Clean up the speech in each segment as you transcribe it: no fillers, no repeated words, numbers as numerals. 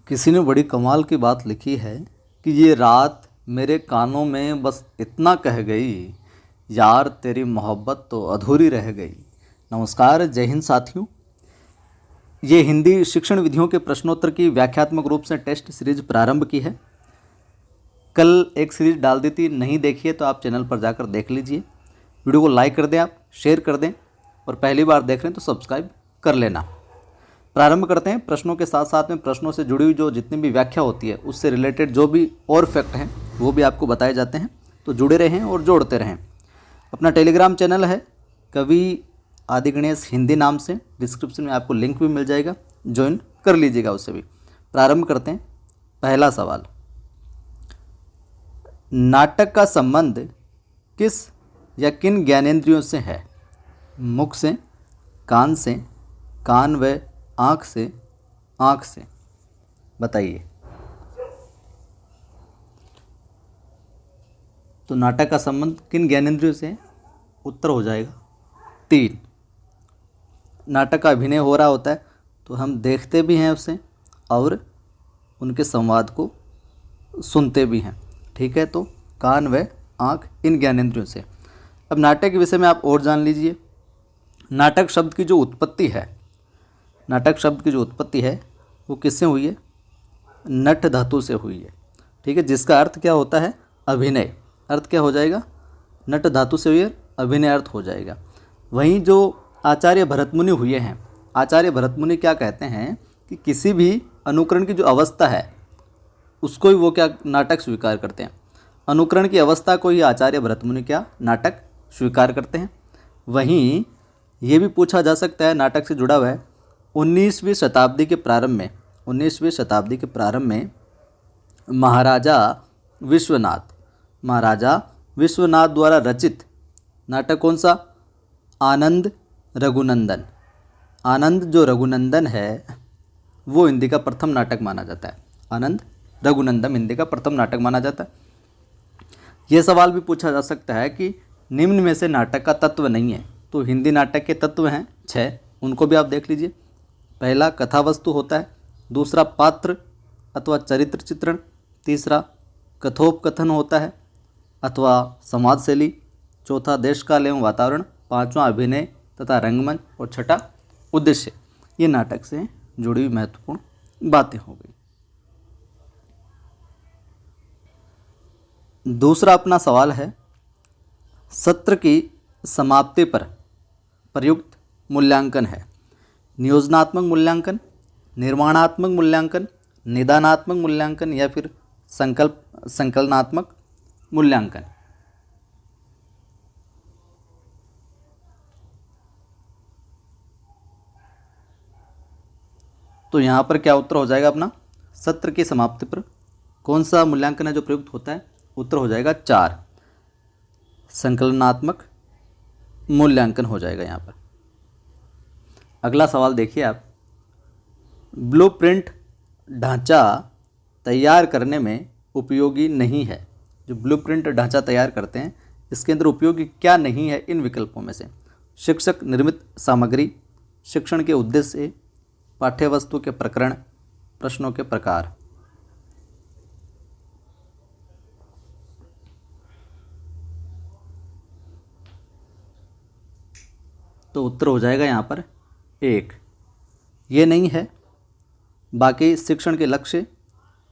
किसी ने बड़ी कमाल की बात लिखी है कि ये रात मेरे कानों में बस इतना कह गई, यार तेरी मोहब्बत तो अधूरी रह गई। नमस्कार, जय हिंद साथियों। ये हिंदी शिक्षण विधियों के प्रश्नोत्तर की व्याख्यात्मक रूप से टेस्ट सीरीज प्रारंभ की है। कल एक सीरीज डाल दी थी, नहीं देखी है तो आप चैनल पर जाकर देख लीजिए। वीडियो को लाइक कर दें, आप शेयर कर दें और पहली बार देख रहे हैं तो सब्सक्राइब कर लेना। प्रारंभ करते हैं। प्रश्नों के साथ साथ में प्रश्नों से जुड़ी हुई जो जितनी भी व्याख्या होती है उससे रिलेटेड जो भी और फैक्ट हैं वो भी आपको बताए जाते हैं, तो जुड़े रहें और जोड़ते रहें। अपना टेलीग्राम चैनल है कवि आदि गणेश हिंदी नाम से, डिस्क्रिप्शन में आपको लिंक भी मिल जाएगा, ज्वाइन कर लीजिएगा उससे भी। प्रारंभ करते हैं। पहला सवाल, नाटक का संबंध किस या किन ज्ञानेंद्रियों से है? मुख से, कान से, कान व आँख से, आँख से। बताइए। तो नाटक का संबंध किन ज्ञानेंद्रियों से है? उत्तर हो जाएगा 3। नाटक का अभिनय हो रहा होता है तो हम देखते भी हैं उसे और उनके संवाद को सुनते भी हैं, ठीक है। तो कान व आँख इन ज्ञानेंद्रियों से। अब नाटक के विषय में आप और जान लीजिए। नाटक शब्द की जो उत्पत्ति है, नाटक शब्द की जो उत्पत्ति है वो किससे हुई है? नट धातु से हुई है, ठीक है, जिसका अर्थ क्या होता है? अभिनय। अर्थ क्या हो जाएगा? नट धातु से हुई है, अभिनय अर्थ हो जाएगा। वहीं जो आचार्य भरतमुनि हुए हैं, आचार्य भरतमुनि क्या कहते हैं कि किसी भी अनुकरण की जो अवस्था है उसको ही वो क्या नाटक स्वीकार करते हैं। अनुकरण की अवस्था को ही आचार्य भरतमुनि क्या नाटक स्वीकार करते हैं। वहीं ये भी पूछा जा सकता है, नाटक से जुड़ा हुआ है, 19वीं शताब्दी के प्रारंभ में महाराजा विश्वनाथ द्वारा रचित नाटक कौन सा? आनंद रघुनंदन। आनंद जो रघुनंदन है वो हिंदी का प्रथम नाटक माना जाता है। आनंद रघुनंदन हिंदी का प्रथम नाटक माना जाता है। यह सवाल भी पूछा जा सकता है कि निम्न में से नाटक का तत्व नहीं है, तो हिंदी नाटक के तत्व हैं 6, उनको भी आप देख लीजिए। पहला कथा वस्तु होता है, दूसरा पात्र अथवा चरित्र चित्रण, तीसरा कथोपकथन होता है अथवा समाज शैली, चौथा देश काल एवं वातावरण, पांचवा अभिनय तथा रंगमंच और छठा उद्देश्य। ये नाटक से जुड़ी हुई महत्वपूर्ण बातें हो गई। दूसरा अपना सवाल है, सत्र की समाप्ति पर प्रयुक्त मूल्यांकन है नियोजनात्मक मूल्यांकन, निर्माणात्मक मूल्यांकन, निदानात्मक मूल्यांकन या फिर संकलनात्मक मूल्यांकन। तो यहाँ पर क्या उत्तर हो जाएगा अपना? सत्र की समाप्ति पर कौन सा मूल्यांकन है जो प्रयुक्त होता है? उत्तर हो जाएगा 4, संकलनात्मक मूल्यांकन हो जाएगा यहाँ पर। अगला सवाल देखिए आप, ब्लूप्रिंट ढांचा तैयार करने में उपयोगी नहीं है। जो ब्लूप्रिंट ढांचा तैयार करते हैं इसके अंदर उपयोगी क्या नहीं है इन विकल्पों में से? शिक्षक निर्मित सामग्री, शिक्षण के उद्देश्य, पाठ्यवस्तु के प्रकरण, प्रश्नों के प्रकार। तो उत्तर हो जाएगा यहाँ पर 1, ये नहीं है। बाकी शिक्षण के लक्ष्य,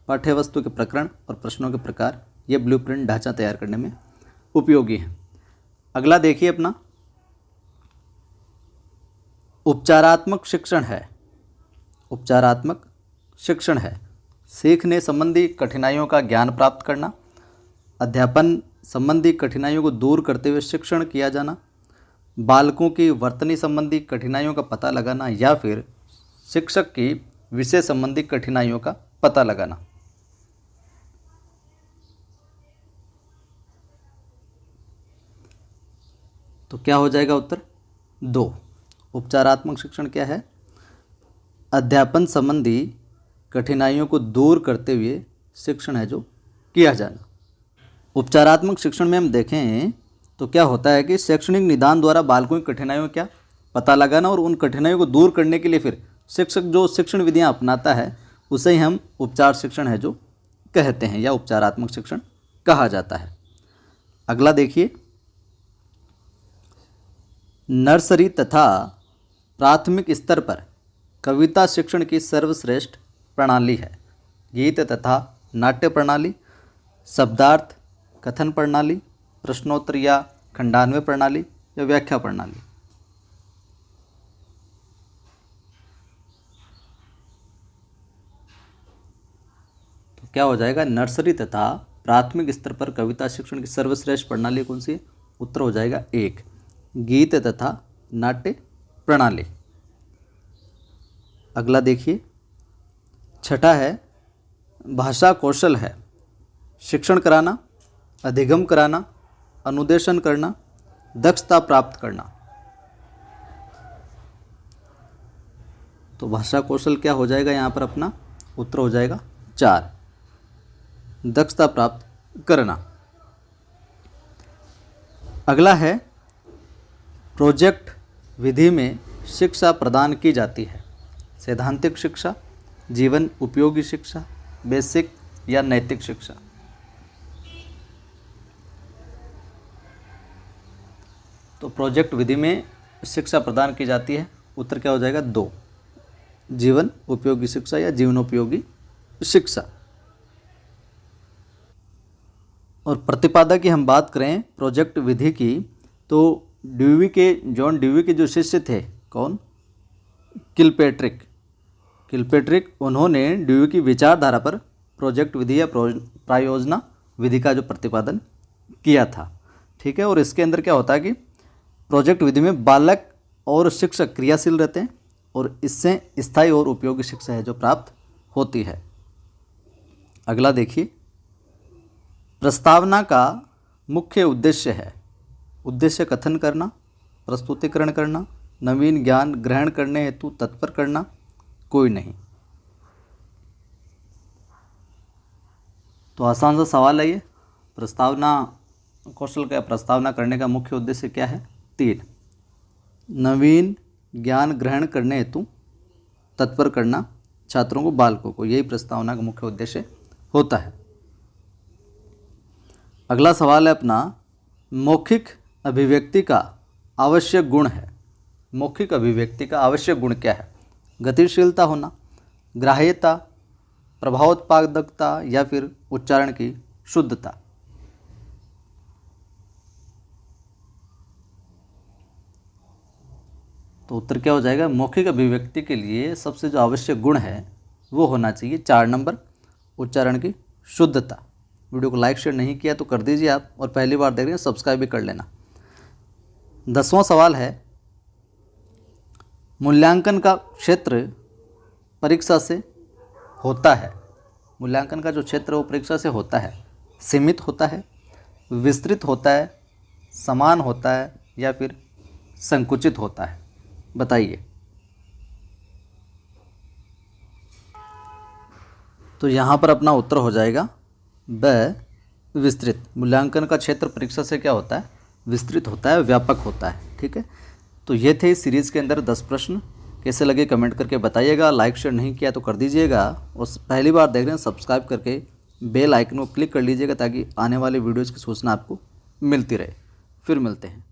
पाठ्यवस्तु के प्रकरण और प्रश्नों के प्रकार ये ब्लूप्रिंट ढांचा तैयार करने में उपयोगी है। अगला देखिए अपना, उपचारात्मक शिक्षण है। उपचारात्मक शिक्षण है सीखने संबंधी कठिनाइयों का ज्ञान प्राप्त करना, अध्यापन संबंधी कठिनाइयों को दूर करते हुए शिक्षण किया जाना, बालकों की वर्तनी संबंधी कठिनाइयों का पता लगाना या फिर शिक्षक की विषय संबंधी कठिनाइयों का पता लगाना। तो क्या हो जाएगा उत्तर? 2। उपचारात्मक शिक्षण क्या है? अध्यापन संबंधी कठिनाइयों को दूर करते हुए शिक्षण है जो किया जाना। उपचारात्मक शिक्षण में हम देखें तो क्या होता है कि शैक्षणिक निदान द्वारा बालकों की कठिनाइयों क्या पता लगाना और उन कठिनाइयों को दूर करने के लिए फिर शिक्षक जो शिक्षण विधियां अपनाता है उसे ही हम उपचार शिक्षण है जो कहते हैं या उपचारात्मक शिक्षण कहा जाता है। अगला देखिए, नर्सरी तथा प्राथमिक स्तर पर कविता शिक्षण की सर्वश्रेष्ठ प्रणाली है गीत तथा नाट्य प्रणाली, शब्दार्थ कथन प्रणाली, प्रश्नोत्तर या खंडान्वय प्रणाली या व्याख्या प्रणाली। तो क्या हो जाएगा, नर्सरी तथा प्राथमिक स्तर पर कविता शिक्षण की सर्वश्रेष्ठ प्रणाली कौन सी है? उत्तर हो जाएगा 1 गीत तथा नाट्य प्रणाली। अगला देखिए, छठा है भाषा कौशल है शिक्षण कराना, अधिगम कराना, अनुदेशन करना, दक्षता प्राप्त करना। तो भाषा कौशल क्या हो जाएगा यहाँ पर अपना? उत्तर हो जाएगा 4 दक्षता प्राप्त करना। अगला है प्रोजेक्ट विधि में शिक्षा प्रदान की जाती है, सैद्धांतिक शिक्षा, जीवन उपयोगी शिक्षा, बेसिक या नैतिक शिक्षा। तो प्रोजेक्ट विधि में शिक्षा प्रदान की जाती है, उत्तर क्या हो जाएगा? 2 जीवन उपयोगी शिक्षा या जीवनोपयोगी शिक्षा। और प्रतिपादक की हम बात करें प्रोजेक्ट विधि की, तो जॉन ड्यूवी के जो शिष्य थे, कौन? किलपेट्रिक, उन्होंने ड्यूवी की विचारधारा पर प्रोजेक्ट विधि या प्रायोजना विधि का जो प्रतिपादन किया था। ठीक है, और इसके अंदर क्या होता है कि प्रोजेक्ट विधि में बालक और शिक्षक क्रियाशील रहते हैं और इससे स्थायी और उपयोगी शिक्षा है जो प्राप्त होती है। अगला देखिए, प्रस्तावना का मुख्य उद्देश्य है उद्देश्य कथन करना, प्रस्तुतिकरण करना, नवीन ज्ञान ग्रहण करने हेतु तत्पर करना, कोई नहीं। तो आसान सा सवाल है ये, प्रस्तावना कौशल का प्रस्तावना करने का मुख्य उद्देश्य क्या है? 3 नवीन ज्ञान ग्रहण करने हेतु तत्पर करना छात्रों को, बालकों को, यही प्रस्तावना का मुख्य उद्देश्य होता है। अगला सवाल है अपना, मौखिक अभिव्यक्ति का आवश्यक गुण है। मौखिक अभिव्यक्ति का आवश्यक गुण क्या है? गतिशीलता होना, ग्राह्यता, प्रभावोत्पादकता या फिर उच्चारण की शुद्धता। तो उत्तर क्या हो जाएगा? मौखिक अभिव्यक्ति के लिए सबसे जो आवश्यक गुण है वो होना चाहिए 4 नंबर उच्चारण की शुद्धता। वीडियो को लाइक शेयर नहीं किया तो कर दीजिए आप, और पहली बार देख रहे हैं सब्सक्राइब भी कर लेना। 10वां सवाल है, मूल्यांकन का क्षेत्र परीक्षा से होता है। मूल्यांकन का जो क्षेत्र वो परीक्षा से होता है, सीमित होता है, विस्तृत होता है, समान होता है या फिर संकुचित होता है? बताइए। तो यहाँ पर अपना उत्तर हो जाएगा विस्तृत। मूल्यांकन का क्षेत्र परीक्षा से क्या होता है? विस्तृत होता है, व्यापक होता है। ठीक है, तो ये थे इस सीरीज़ के अंदर 10 प्रश्न। कैसे लगे कमेंट करके बताइएगा। लाइक शेयर नहीं किया तो कर दीजिएगा, और पहली बार देख रहे हैं सब्सक्राइब करके बेल आइकन को क्लिक कर लीजिएगा ताकि आने वाले वीडियोज़ की सूचना आपको मिलती रहे। फिर मिलते हैं।